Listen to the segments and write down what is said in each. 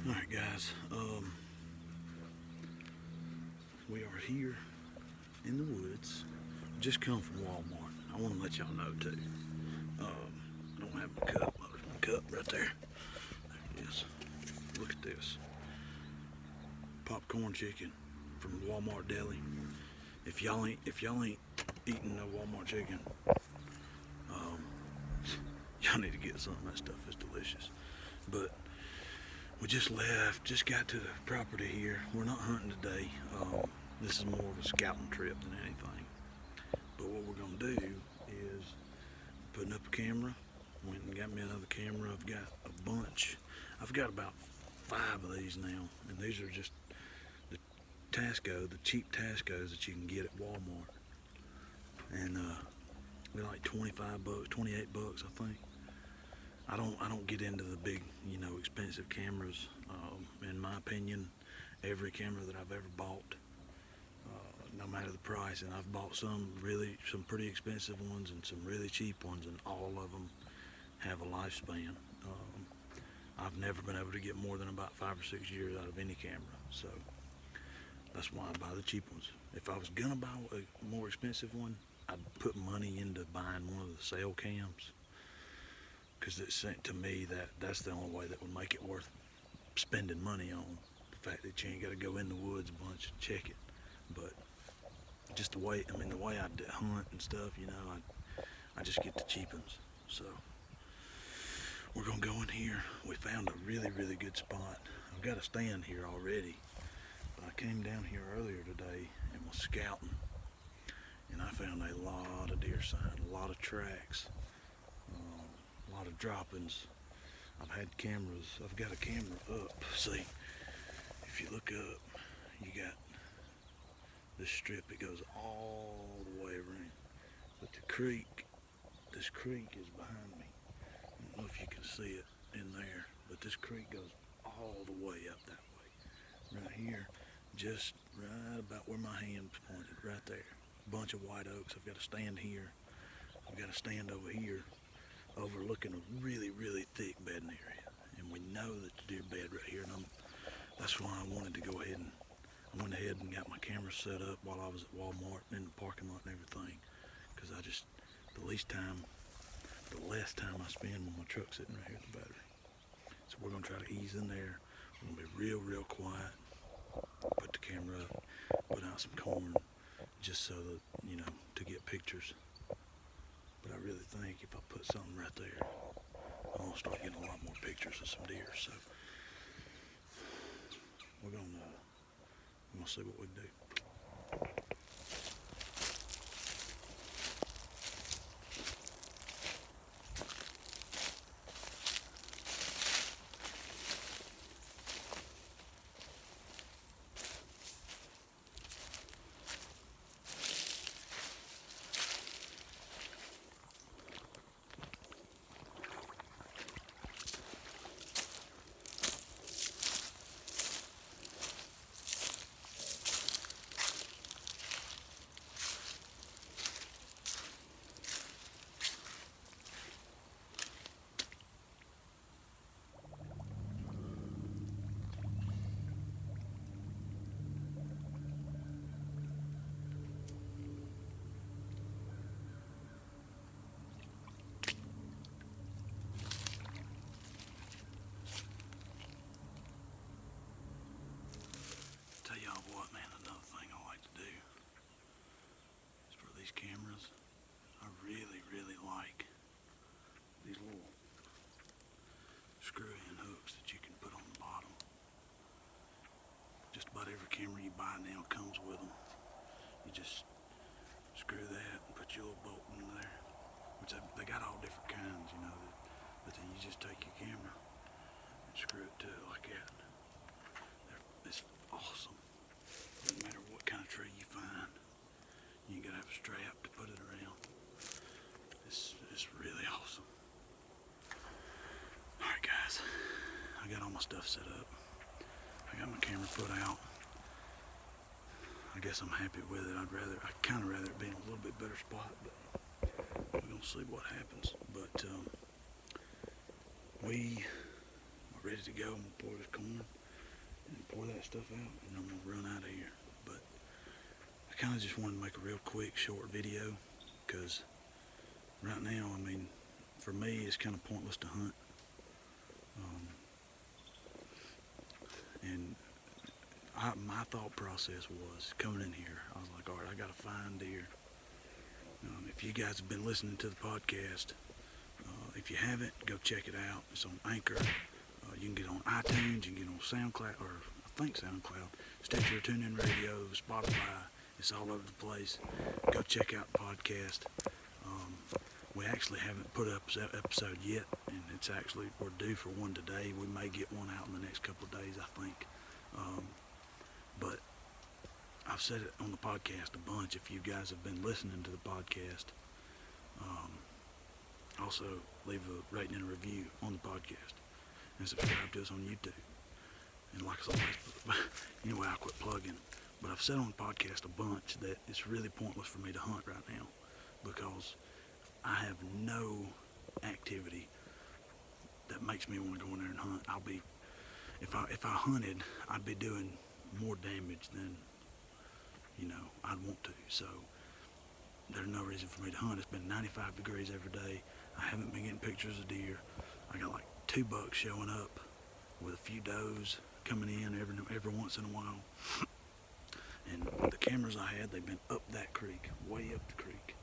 Alright guys, we are here in the woods. Just come from Walmart. I want to let y'all know too. I don't have my cup. There's my cup right there. There it is. Look at this. Popcorn chicken from Walmart Deli. If y'all ain't eating no Walmart chicken, um, y'all need to get some. That stuff is delicious. But we just left, just got to the property here. We're not hunting today. This is more of a scouting trip than anything. But what we're gonna do is putting up a camera. Went and got me another camera. I've got a bunch. I've got about 5 of these now, and these are just the Tasco, the cheap Tascos that you can get at Walmart, and they're like 25 bucks, 28 bucks, I think. I don't get into the big, expensive cameras. In my opinion, every camera that I've ever bought, no matter the price, and I've bought some pretty expensive ones and some really cheap ones, and all of them have a lifespan. I've never been able to get more than about 5 or 6 years out of any camera, so that's why I buy the cheap ones. If I was gonna buy a more expensive one, I'd put money into buying one of the sale cams, because to me that's the only way that would make it worth spending money on. The fact that you ain't got to go in the woods a bunch and check it, but just the way I hunt and stuff, I just get the cheap ones. So we're gonna go in here. We found a really, really good spot. I've got a stand here already, but I came down here earlier today and was scouting, and I found a lot of deer sign, a lot of tracks, a lot of droppings. I've got a camera up. See, if you look up, you got this strip. It goes all the way around. But this creek is behind me. I don't know if you can see it in there, but this creek goes all the way up that way. Right here, just right about where my hand's pointed, right there. Bunch of white oaks. I've got a stand here. I've got a stand over here, overlooking a really, really thick bedding area. And we know that the deer bed right here, and that's why I wanted to go ahead and I went ahead and got my camera set up while I was at Walmart and in the parking lot and everything, because the less time I spend with my truck sitting right here at the battery. So we're gonna try to ease in there. We're gonna be real, real quiet. Put the camera up, put out some corn, just so that to get pictures. But I really think if I put something right there, I'm gonna start getting a lot more pictures of some deer. So we're gonna see what we can do. Tell y'all what, man, another thing I like to do is for these cameras, I really, really like these little screw-in hooks that you can put on the bottom. Just about every camera you buy now comes with them. You just screw that and put your little bolt in there, which they got all different kinds, but then you just take your camera and screw it to it like that. It's awesome. Doesn't matter what kind of tree you find, you ain't gotta have a strap to put it around. It's really awesome. Alright guys, I got all my stuff set up. I got my camera put out. I guess I'm happy with it. I'd kinda rather it be in a little bit better spot, but we're gonna see what happens. But we are ready to go. I'm gonna pour this corn and pour that stuff out, and I'm gonna run out of here. But I kind of just wanted to make a real quick, short video, because right now, I mean, for me, it's kind of pointless to hunt. And my thought process was coming in here, I was like, all right, I got to find deer. If you guys have been listening to the podcast, if you haven't, go check it out. It's on Anchor. You can get on iTunes, you can get on SoundCloud, or I think SoundCloud, Stitcher, TuneIn Radio, Spotify. It's all over the place. Go check out the podcast. We actually haven't put up an episode yet, and it's actually, we're due for one today. We may get one out in the next couple of days, I think. But I've said it on the podcast a bunch. If you guys have been listening to the podcast, also leave a rating and a review on the podcast, and subscribe to us on YouTube. And like I said, anyway, I'll quit plugging. But I've said on the podcast a bunch that it's really pointless for me to hunt right now, because I have no activity that makes me want to go in there and hunt. If I hunted, I'd be doing more damage than, I'd want to. So there's no reason for me to hunt. It's been 95 degrees every day. I haven't been getting pictures of deer. I got like 2 bucks showing up with a few does coming in every once in a while. And the cameras I had, they've been up that creek, way up the creek.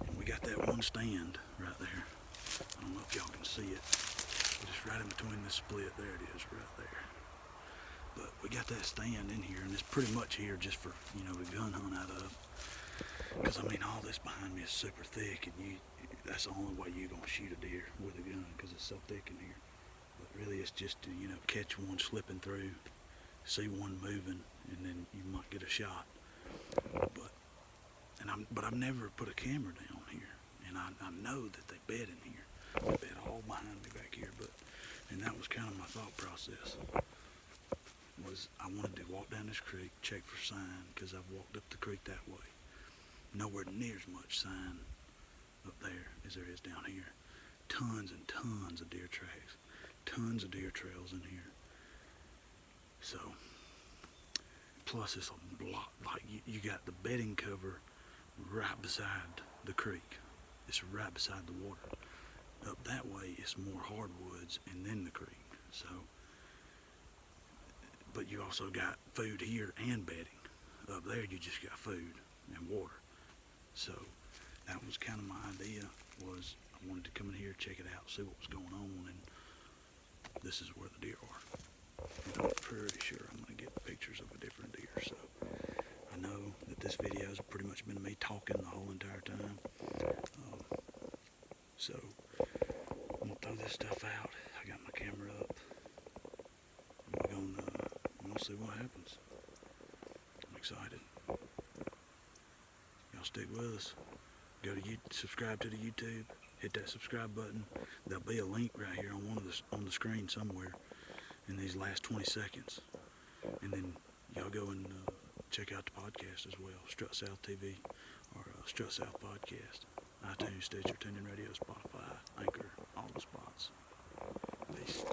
And we got that one stand right there. I don't know if y'all can see it, but it's right in between this split. There it is, right there. But we got that stand in here, and it's pretty much here just for, to gun hunt out of. Because, all this behind me is super thick, and that's the only way you're going to shoot a deer with a gun, because it's so thick in here. But really, it's just to, catch one slipping through, see one moving, and then you might get a shot. But I've never put a camera down here, and I know that they bed in here. They bed all behind me back here, and that was kind of my thought process. Was I wanted to walk down this creek, check for sign, because I've walked up the creek that way. Nowhere near as much sign up there as there is down here. Tons and tons of deer tracks, tons of deer trails in here. So, plus it's a lot, like you got the bedding cover right beside the creek. It's right beside the water. Up that way, it's more hardwoods and then the creek. So, but you also got food here and bedding. Up there, you just got food and water. So that was kind of my idea. Was I wanted to come in here, check it out, see what was going on, and this is where the deer are. And I'm pretty sure I'm going to get pictures of a different deer. So I know that this video has pretty much been me talking the whole entire time. So I'm going to throw this stuff out. I got my camera up. We're going to see what happens. I'm excited. Y'all stick with us. Go to subscribe to the YouTube. Hit that subscribe button. There'll be a link right here on the screen somewhere in these last 20 seconds. And then y'all go and check out the podcast as well. Strut South TV or Strut South Podcast. iTunes, Stitcher, TuneIn Radio, Spotify, Anchor, all the spots. Peace.